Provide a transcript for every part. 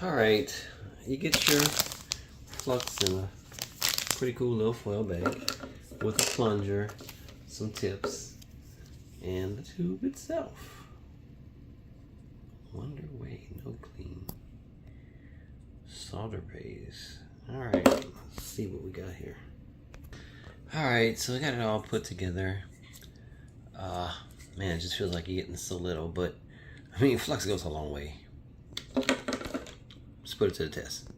Alright, you get your flux in a pretty cool little foil bag with a plunger, some tips, and the tube itself. Wonderway No Clean solder base. Alright, let's see what we got here. Alright, so we got it all put together. Man, it just feels like you're getting so little, but I mean, flux goes a long way. Let's put it to the test.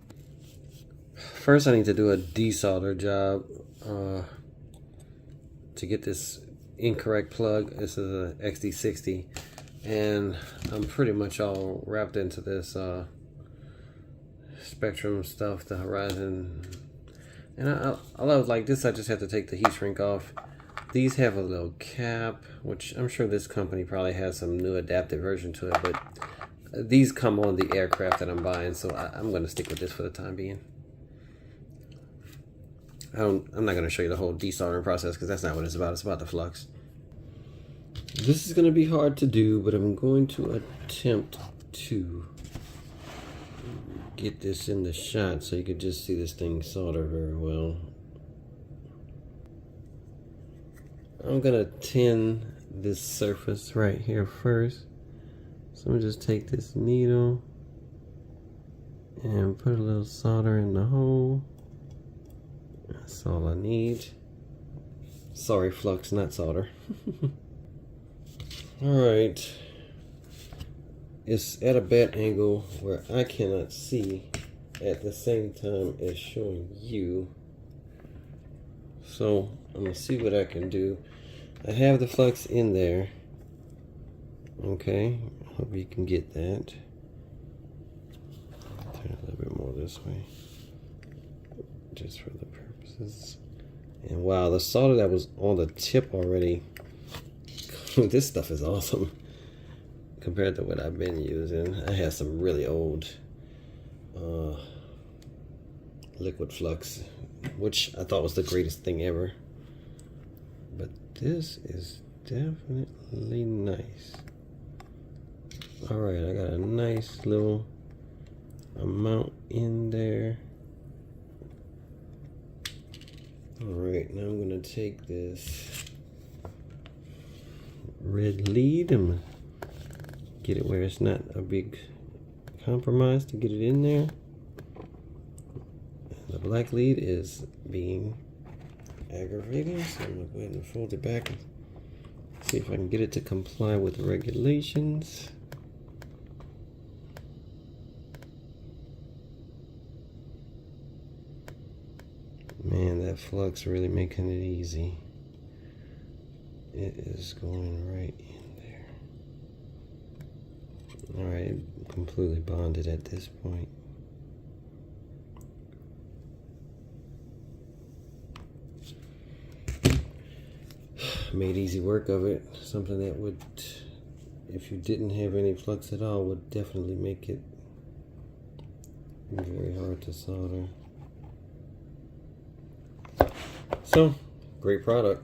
First, I need to do a desolder job to get this incorrect plug. This is a XD60, and I'm pretty much all wrapped into this Spectrum stuff, the Horizon. And I love like this. I just have to take the heat shrink off. These have a little cap, which I'm sure this company probably has some new adapted version to it, but these come on the aircraft that I'm buying, so I'm going to stick with this for the time being. I'm not going to show you the whole desoldering process because that's not what it's about. It's about the flux. This is going to be hard to do, but I'm going to attempt to get this in the shot so you can just see this thing solder very well. I'm gonna tin this surface right here first. So I'm gonna just take this needle and put a little solder in the hole. That's all I need. Sorry, flux, not solder. Alright. It's at a bad angle where I cannot see at the same time as showing you. So I'm gonna see what I can do. I have the flux in there. Okay, hope you can get that. Turn a little bit more this way, just for the purposes. And wow, the solder that was on the tip already. This stuff is awesome compared to what I've been using. I had some really old liquid flux, which I thought was the greatest thing ever. But this is definitely nice. Alright, I got a nice little amount in there. Alright, now I'm going to take this red lead and get it where it's not a big compromise to get it in there. The black lead is being aggravating, so I'm going to go ahead and fold it back and see if I can get it to comply with the regulations. Man, that flux really making it easy. It is going right in there. Alright, completely bonded at this point. Made easy work of it. Something that would, if you didn't have any flux at all, would definitely make it very hard to solder. So, great product.